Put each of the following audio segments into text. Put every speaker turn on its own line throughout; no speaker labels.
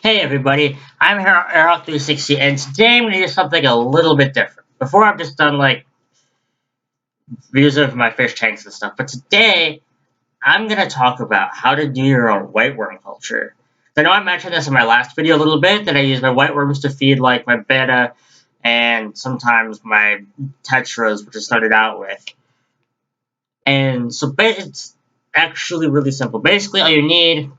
Hey everybody, I'm Airhawk 360, and today I'm going to do something a little bit different. Before I've just done like views of my fish tanks and stuff, but today I'm going to talk about how to do your own whiteworm culture. I know I mentioned this in my last video a little bit, that I use my whiteworms to feed like my betta and sometimes my tetras, which I started out with. And so it's actually really simple. Basically all you need,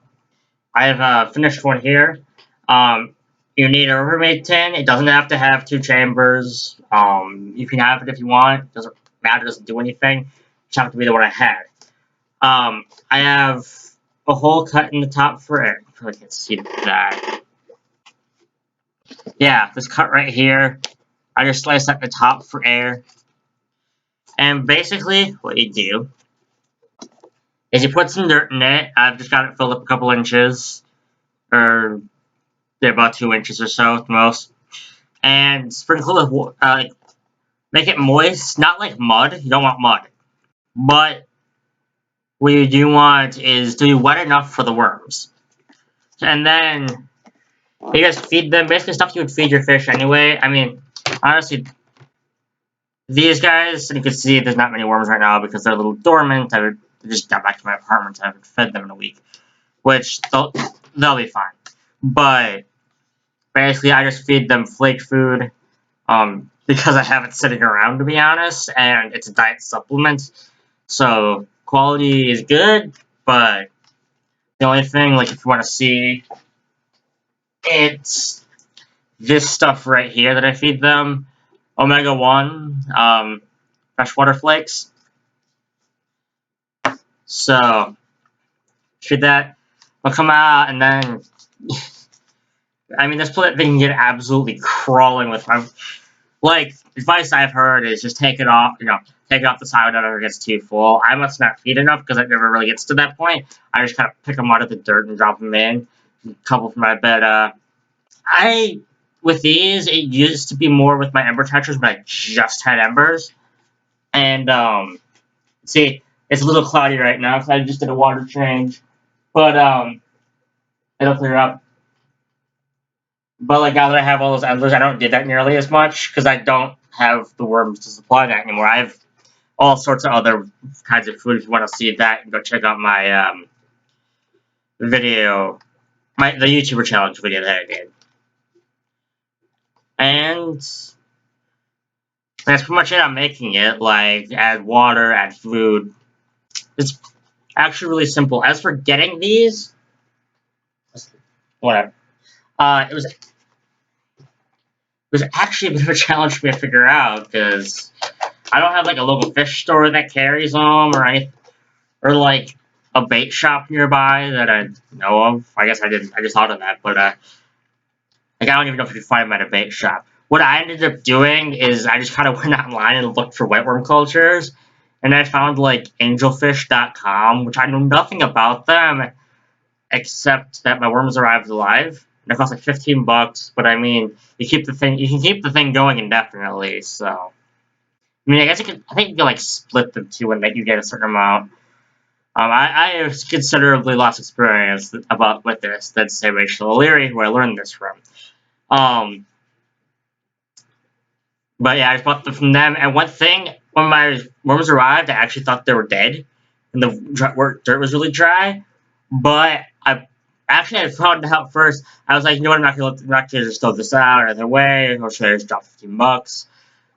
I have a finished one here. Um, you need a Rubbermaid tin. It doesn't have to have two chambers. You can have it if you want. It doesn't matter. It doesn't do anything. It just have to be the one I had. I have a hole cut in the top for air. I probably can't see that. Yeah, this cut right here. I just sliced at the top for air. And basically, what you do is you put some dirt in it. I've just got it filled up a couple inches, or they're about 2 inches or so at the most. And sprinkle it with make it moist, not like mud. You don't want mud. But what you do want is to be wet enough for the worms. And then you just feed them, basically stuff you would feed your fish anyway. I mean, honestly, these guys, and you can see there's not many worms right now because they're a little dormant. I just got back to my apartment, so I haven't fed them in a week. Which, they'll be fine. But basically, I just feed them flake food. Because I have it sitting around, to be honest, and it's a diet supplement. So, quality is good, but the only thing, like, if you want to see, it's this stuff right here that I feed them. Omega-1, freshwater flakes. So, feed that. They'll come out, and then, I mean, this thing can get absolutely crawling with my... Like, advice I've heard is just take it off, take it off the side whenever it gets too full. I must not feed enough because it never really gets to that point. I just kind of pick them out of the dirt and drop them in. A couple from my bed. With these, it used to be more with my ember tetras, but I just had embers. And, see, it's a little cloudy right now because I just did a water change. But, it'll clear up. But like now that I have all those endlers, I don't do that nearly as much because I don't have the worms to supply that anymore. I have all sorts of other kinds of food. If you want to see that, go check out my video, the YouTuber challenge video that I did. And that's pretty much it. I'm making it. Like add water, add food. It's actually really simple. As for getting these, whatever. It was actually a bit of a challenge for me to figure out because I don't have like a local fish store that carries them or like a bait shop nearby that I know of. I guess I didn't. I just thought of that, but like I don't even know if you can find them at a bait shop. What I ended up doing is I just kind of went online and looked for whiteworm cultures, and I found like angelfish.com, which I know nothing about them except that my worms arrived alive. And it cost like $15, but I mean, you can keep the thing going indefinitely. So, I mean, I think you can like split the two and make you get a certain amount. I have considerably less experience with this than say Rachel O'Leary, who I learned this from. But yeah, I just bought them from them. And one thing, when my worms arrived, I actually thought they were dead, and the dirt was really dry. But I found out first. I was like, you know what? I'm not gonna just throw this out either way. Or should I just drop $15?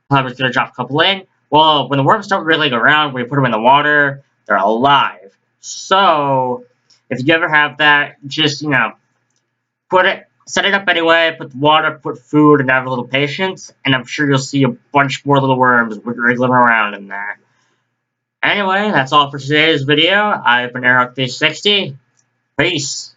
I'm just gonna drop a couple in. Well, when the worms start wriggling around, when you put them in the water, they're alive. So, if you ever have that, just set it up anyway. Put water, put food, and have a little patience, and I'm sure you'll see a bunch more little worms wriggling around in there. Anyway, that's all for today's video. I've been Airhawk 360. Peace.